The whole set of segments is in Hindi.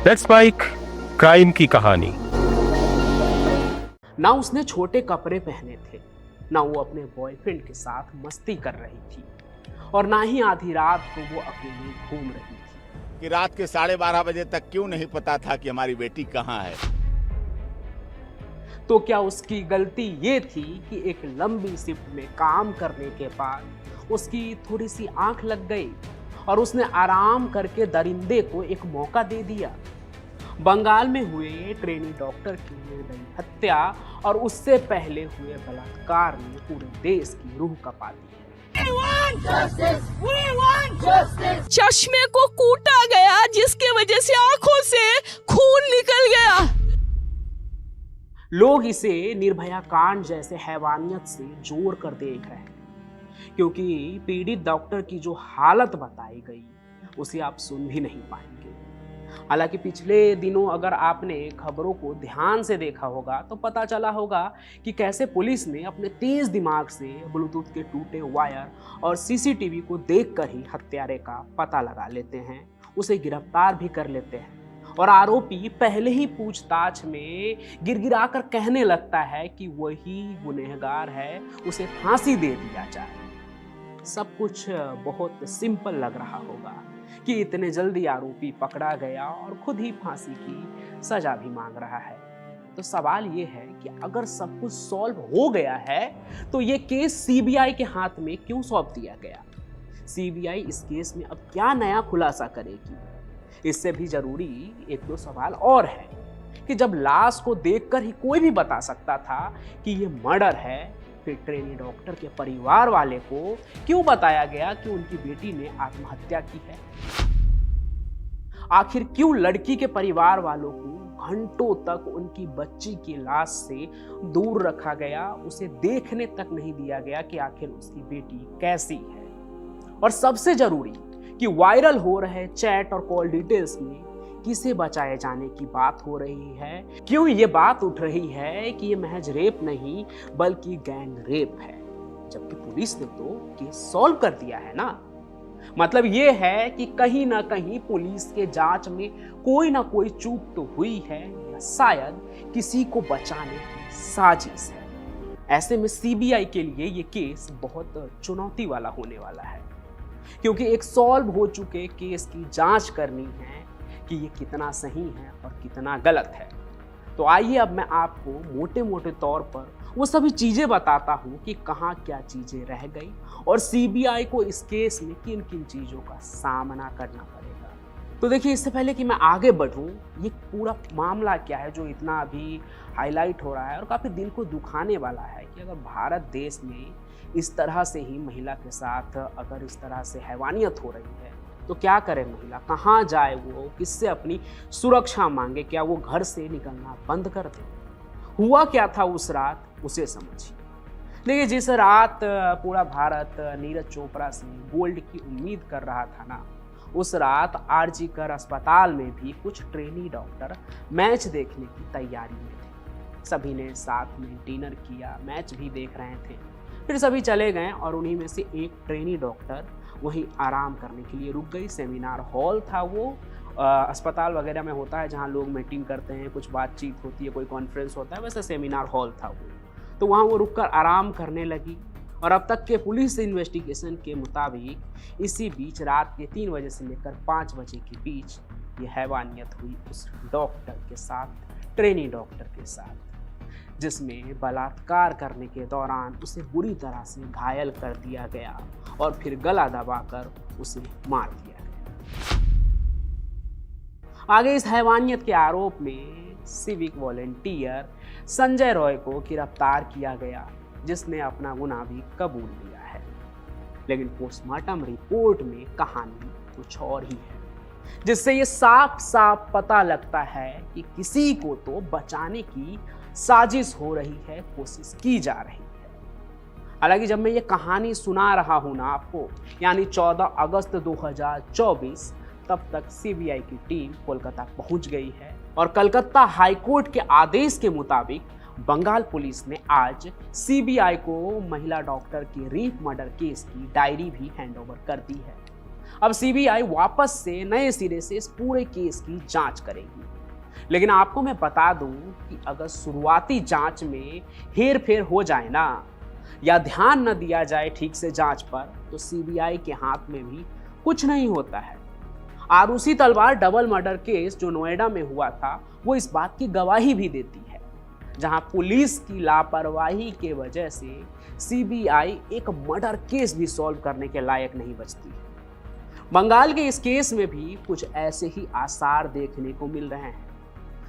लेट्स बाइक क्राइम की कहानी। ना उसने छोटे कपड़े पहने थे, ना वो अपने बॉयफ्रेंड के साथ मस्ती कर रही थी और ना ही आधी रात को वो अकेली घूम रही थी। कि रात के 12:30 बजे तक क्यों नहीं पता था कि हमारी बेटी कहाँ है। तो क्या उसकी गलती ये थी कि एक लंबी शिफ्ट में काम करने के बाद उसकी थोड़ी सी आंख लग गई और उसने आराम करके दरिंदे को एक मौका दे दिया। बंगाल में हुए ट्रेनी डॉक्टर की निर्दयी हत्या और उससे पहले हुए बलात्कार ने पूरे देश की रूह कपा दी है। चश्मे को कूटा गया जिसके वजह से आंखों से खून निकल गया। लोग इसे निर्भया कांड जैसे हैवानियत से जोड़ कर देख रहे हैं, क्योंकि पीड़ित डॉक्टर की जो हालत बताई गई उसे आप सुन भी नहीं पाएंगे। हालांकि पिछले दिनों अगर आपने खबरों को ध्यान से देखा होगा तो पता चला होगा कि कैसे पुलिस ने अपने तेज दिमाग से ब्लूटूथ के टूटे वायर और सीसीटीवी को देखकर ही हत्यारे का पता लगा लेते हैं, उसे गिरफ्तार भी कर लेते हैं और आरोपी पहले ही पूछताछ में गिड़गिड़ाकर कहने लगता है कि वही गुनहगार है, उसे फांसी दे दिया जाए। सब कुछ बहुत सिंपल लग रहा होगा कि इतने जल्दी आरोपी पकड़ा गया और खुद ही फांसी की सजा भी मांग रहा है। तो सवाल ये है कि अगर सब कुछ सॉल्व हो गया है तो ये केस सीबीआई के हाथ में क्यों सौंप दिया गया? सीबीआई इस केस में अब क्या नया खुलासा करेगी? इससे भी जरूरी एक दो सवाल और है कि जब लाश को देखकर ही कोई भी बता सकता था कि ये मर्डर है, फिर ट्रेनी डॉक्टर के परिवार वाले को क्यों बताया गया कि उनकी बेटी ने आत्महत्या की है? आखिर क्यों लड़की के परिवार वालों को घंटों तक उनकी बच्ची की लाश से दूर रखा गया, उसे देखने तक नहीं दिया गया कि आखिर उसकी बेटी कैसी है? और सबसे जरूरी कि वायरल हो रहे चैट और कॉल डिटेल्स में किसे बचाए जाने की बात हो रही है? क्यों ये बात उठ रही है कि ये महज रेप नहीं बल्कि गैंग रेप है, जबकि पुलिस ने तो केस सॉल्व कर दिया है ना? मतलब ये है कि कहीं ना कहीं पुलिस के जांच में कोई ना कोई चूक तो हुई है या शायद किसी को बचाने की साजिश है। ऐसे में सीबीआई के लिए ये केस बहुत चुनौती वाला होने वाला है, क्योंकि एक सॉल्व हो चुके केस की जांच करनी है कि ये कितना सही है और कितना गलत है। तो आइए अब मैं आपको मोटे मोटे तौर पर वो सभी चीज़ें बताता हूँ कि कहाँ क्या चीज़ें रह गई और सीबीआई को इस केस में किन किन चीज़ों का सामना करना पड़ेगा। तो देखिए, इससे पहले कि मैं आगे बढ़ूँ, ये पूरा मामला क्या है जो इतना अभी हाईलाइट हो रहा है और काफ़ी दिल को दुखाने वाला है कि अगर भारत देश में इस तरह से ही महिला के साथ अगर इस तरह से हैवानियत हो रही है तो क्या करे महिला? कहाँ जाए वो? किससे अपनी सुरक्षा मांगे? क्या वो घर से निकलना बंद कर दे? हुआ क्या था उस रात, उसे समझिए। देखिए, जिस रात पूरा भारत नीरज चोपड़ा से गोल्ड की उम्मीद कर रहा था ना, उस रात आरजी कर अस्पताल में भी कुछ ट्रेनी डॉक्टर मैच देखने की तैयारी में थे। सभी ने साथ में डिनर किया, मैच भी देख रहे थे। फिर सभी चले गए और उन्हीं में से एक ट्रेनी डॉक्टर वहीं आराम करने के लिए रुक गई। सेमिनार हॉल था वो, अस्पताल वगैरह में होता है जहाँ लोग मीटिंग करते हैं, कुछ बातचीत होती है, कोई कॉन्फ्रेंस होता है, वैसे सेमिनार हॉल था वो। तो वहाँ वो रुककर आराम करने लगी और अब तक के पुलिस इन्वेस्टिगेशन के मुताबिक इसी बीच रात के 3 बजे से लेकर 5 बजे के बीच ये हैवानियत हुई उस डॉक्टर के साथ, ट्रेनी डॉक्टर के साथ, जिसमें बलात्कार करने के दौरान उसे बुरी तरह से घायल कर दिया गया और फिर गला दबाकर उसे मार दिया गया। आगे इस हैवानियत के आरोप में सिविक वॉलंटियर संजय रॉय को गिरफ्तार किया गया, जिसने अपना गुनाह भी कबूल लिया है। लेकिन पोस्टमार्टम रिपोर्ट में कहानी कुछ और ही है, जिससे ये साफ साफ पता लगता है कि किसी को तो बचाने की साजिश हो रही है, कोशिश की जा रही है। हालांकि जब मैं ये कहानी सुना रहा हूं ना आपको, यानी 14 अगस्त 2024, तब तक सीबीआई की टीम कोलकाता पहुंच गई है और कलकत्ता हाईकोर्ट के आदेश के मुताबिक बंगाल पुलिस ने आज सीबीआई को महिला डॉक्टर के रेप मर्डर केस की डायरी भी हैंडओवर कर दी है। अब सीबीआई वापस से नए सिरे से इस पूरे केस की जांच करेगी। लेकिन आपको मैं बता दूं कि अगर शुरुआती जांच में हेर फेर हो जाए ना, या ध्यान न दिया जाए ठीक से जांच पर, तो सीबीआई के हाथ में भी कुछ नहीं होता है। आरुषि तलवार डबल मर्डर केस जो नोएडा में हुआ था, वो इस बात की गवाही भी देती है, जहां पुलिस की लापरवाही के वजह से सीबीआई एक मर्डर केस भी सॉल्व करने के लायक नहीं बचती। बंगाल के इस केस में भी कुछ ऐसे ही आसार देखने को मिल रहे हैं।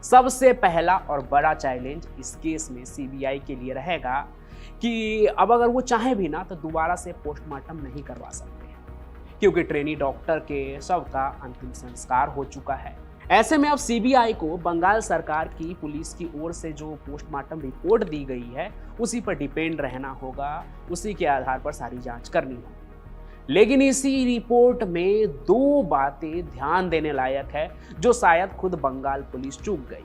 सबसे पहला और बड़ा चैलेंज इस केस में सीबीआई के लिए रहेगा कि अब अगर वो चाहे भी ना तो दोबारा से पोस्टमार्टम नहीं करवा सकते हैं, क्योंकि ट्रेनी डॉक्टर के शव का अंतिम संस्कार हो चुका है। ऐसे में अब सीबीआई को बंगाल सरकार की पुलिस की ओर से जो पोस्टमार्टम रिपोर्ट दी गई है उसी पर डिपेंड रहना होगा, उसी के आधार पर सारी जांच करनी होगी। लेकिन इसी रिपोर्ट में दो बातें ध्यान देने लायक है जो शायद खुद बंगाल पुलिस चूक गई।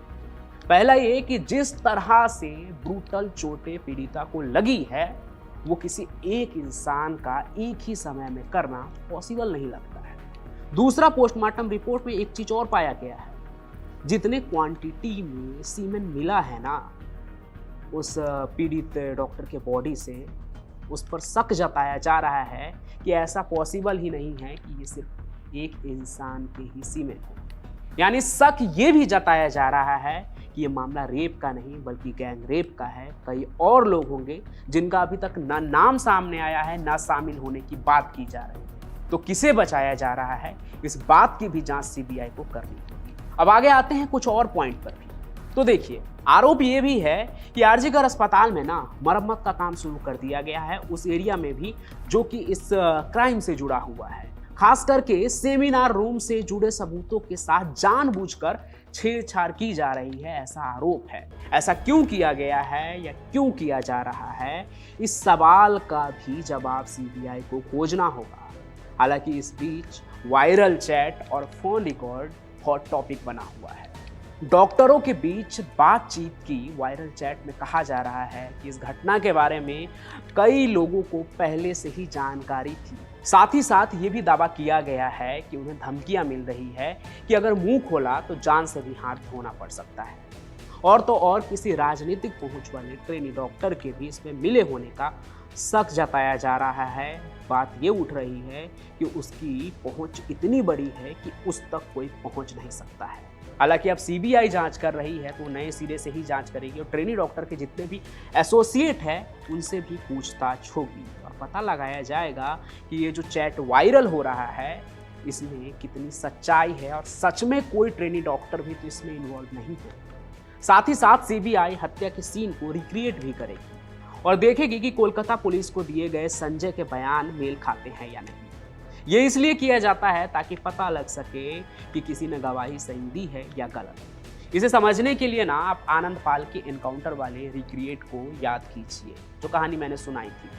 पहला ये कि जिस तरह से ब्रूटल चोटें पीड़िता को लगी है, वो किसी एक इंसान का एक ही समय में करना पॉसिबल नहीं लगता है। दूसरा, पोस्टमार्टम रिपोर्ट में एक चीज और पाया गया है, जितने क्वांटिटी में सीमेन मिला है ना उस पीड़ित डॉक्टर के बॉडी से, उस पर शक जताया जा रहा है कि ऐसा पॉसिबल ही नहीं है कि ये सिर्फ एक इंसान के ही सीमेन हो। यानी शक ये भी जताया जा रहा है कि ये मामला रेप का नहीं बल्कि गैंग रेप का है। कई और लोग होंगे जिनका अभी तक ना नाम सामने आया है, ना शामिल होने की बात की जा रही है। तो किसे बचाया जा रहा है, इस बात की भी जांच सीबीआई को करनी होगी। अब आगे आते हैं कुछ और पॉइंट पर भी। तो देखिए, आरोप ये भी है कि आरजीकर अस्पताल में ना मरम्मत का काम शुरू कर दिया गया है, उस एरिया में भी जो कि इस क्राइम से जुड़ा हुआ है। खास करके सेमिनार रूम से जुड़े सबूतों के साथ जानबूझकर छेड़छाड़ की जा रही है, ऐसा आरोप है। ऐसा क्यों किया गया है या क्यों किया जा रहा है, इस सवाल का भी जवाब सीबीआई को खोजना होगा। हालांकि इस बीच वायरल चैट और फोन रिकॉर्ड हॉट टॉपिक बना हुआ है। डॉक्टरों के बीच बातचीत की वायरल चैट में कहा जा रहा है कि इस घटना के बारे में कई लोगों को पहले से ही जानकारी थी। साथ ही साथ ये भी दावा किया गया है कि उन्हें धमकियां मिल रही है कि अगर मुंह खोला तो जान से भी हाथ धोना पड़ सकता है। और तो और किसी राजनीतिक पहुंच वाले ट्रेनी डॉक्टर के भी इसमें मिले होने का शक जताया जा रहा है। बात ये उठ रही है कि उसकी पहुंच इतनी बड़ी है कि उस तक कोई पहुंच नहीं सकता है। हालांकि अब सीबीआई जांच कर रही है तो नए सिरे से ही जांच करेगी और ट्रेनी डॉक्टर के जितने भी एसोसिएट हैं उनसे भी पूछताछ होगी और पता लगाया जाएगा कि ये जो चैट वायरल हो रहा है इसमें कितनी सच्चाई है और सच में कोई ट्रेनी डॉक्टर भी तो इसमें इन्वॉल्व नहीं है। साथ ही साथ सीबीआई हत्या के सीन को रिक्रिएट भी करेगी और देखेगी कि कोलकाता पुलिस को दिए गए संजय के बयान मेल खाते हैं या नहीं। ये इसलिए किया जाता है ताकि पता लग सके कि किसी ने गवाही सही दी है या गलत। इसे समझने के लिए ना आप आनंद पाल के एनकाउंटर वाले रिक्रिएट को याद कीजिए, जो कहानी मैंने सुनाई थी।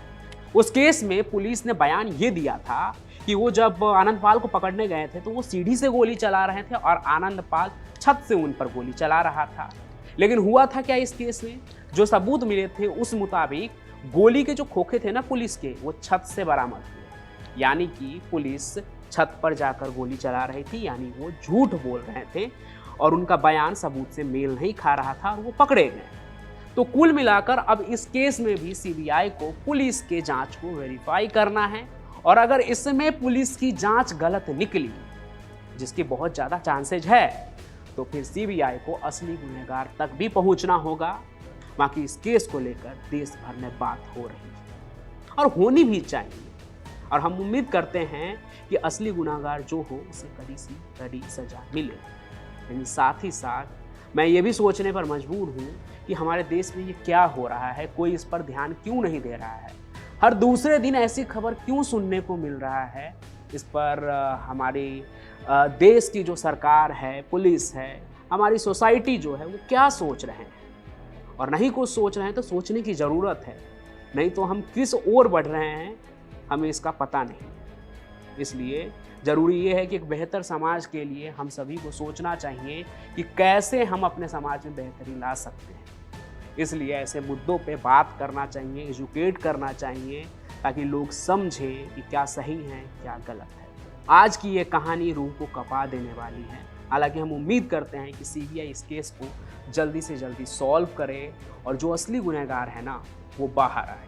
उस केस में पुलिस ने बयान ये दिया था कि वो जब आनंद पाल को पकड़ने गए थे तो वो सीढ़ी से गोली चला रहे थे और आनंद पाल छत से उन पर गोली चला रहा था। लेकिन हुआ था क्या, इस केस में जो सबूत मिले थे उस मुताबिक गोली के जो खोखे थे ना पुलिस के, वो छत से बरामद हुए। यानी कि पुलिस छत पर जाकर गोली चला रही थी, यानी वो झूठ बोल रहे थे और उनका बयान सबूत से मेल नहीं खा रहा था और वो पकड़े गए। तो कुल मिलाकर अब इस केस में भी सीबीआई को पुलिस के जांच को वेरीफाई करना है और अगर इसमें पुलिस की जांच गलत निकली, जिसकी बहुत ज़्यादा चांसेज है, तो फिर सीबीआई को असली गुनहगार तक भी पहुंचना होगा। बाकी इस केस को लेकर देश भर में बात हो रही है और होनी भी चाहिए और हम उम्मीद करते हैं कि असली गुनहगार जो हो उसे कड़ी सी कड़ी सजा मिले। लेकिन साथ ही साथ मैं ये भी सोचने पर मजबूर हूँ कि हमारे देश में ये क्या हो रहा है, कोई इस पर ध्यान क्यों नहीं दे रहा है। हर दूसरे दिन ऐसी खबर क्यों सुनने को मिल रहा है। इस पर हमारी देश की जो सरकार है, पुलिस है, हमारी सोसाइटी जो है वो क्या सोच रहे हैं, और नहीं कुछ सोच रहे हैं तो सोचने की ज़रूरत है, नहीं तो हम किस ओर बढ़ रहे हैं हमें इसका पता नहीं। इसलिए ज़रूरी ये है कि एक बेहतर समाज के लिए हम सभी को सोचना चाहिए कि कैसे हम अपने समाज में बेहतरी ला सकते हैं। इसलिए ऐसे मुद्दों पे बात करना चाहिए, एजुकेट करना चाहिए, ताकि लोग समझें कि क्या सही है क्या गलत है। आज की ये कहानी रूह को कपा देने वाली है। हालांकि हम उम्मीद करते हैं कि सीबीआई इस केस को जल्दी से जल्दी सॉल्व करे और जो असली गुनहगार है ना वो बाहर आए।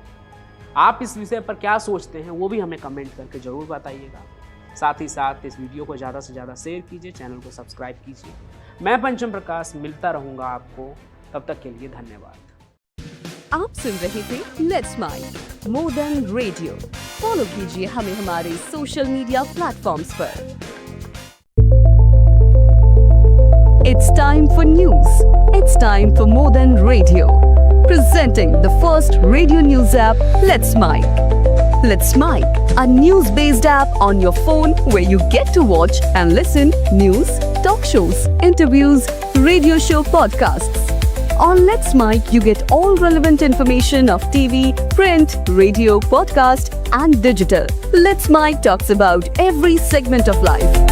आप इस विषय पर क्या सोचते हैं वो भी हमें कमेंट करके ज़रूर बताइएगा। साथ ही साथ इस वीडियो को ज़्यादा से ज़्यादा शेयर कीजिए, चैनल को सब्सक्राइब कीजिए। मैं पंचम प्रकाश मिलता रहूँगा आपको, तब तक के लिए धन्यवाद। आप सुन रहे थे let's mike more than radio. Follow कीजिए हमें हमारे सोशल मीडिया प्लेटफॉर्म्स पर। It's time for news. It's time for more than radio. Presenting the first radio news app, Let's Mic. Let's Mic, a news-based app on your phone where you get to watch and listen news, talk shows, interviews, radio show podcasts. On Let's Mic, you get all relevant information of TV, print, radio, podcast, and digital. Let's Mic talks about every segment of life.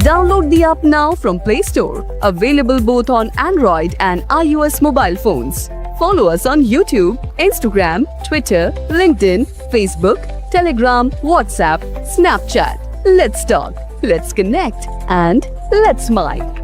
Download the app now from Play Store. Available both on Android and iOS mobile phones. Follow us on YouTube, Instagram, Twitter, LinkedIn, Facebook, Telegram, WhatsApp, Snapchat. Let's talk, let's connect, and let's mic.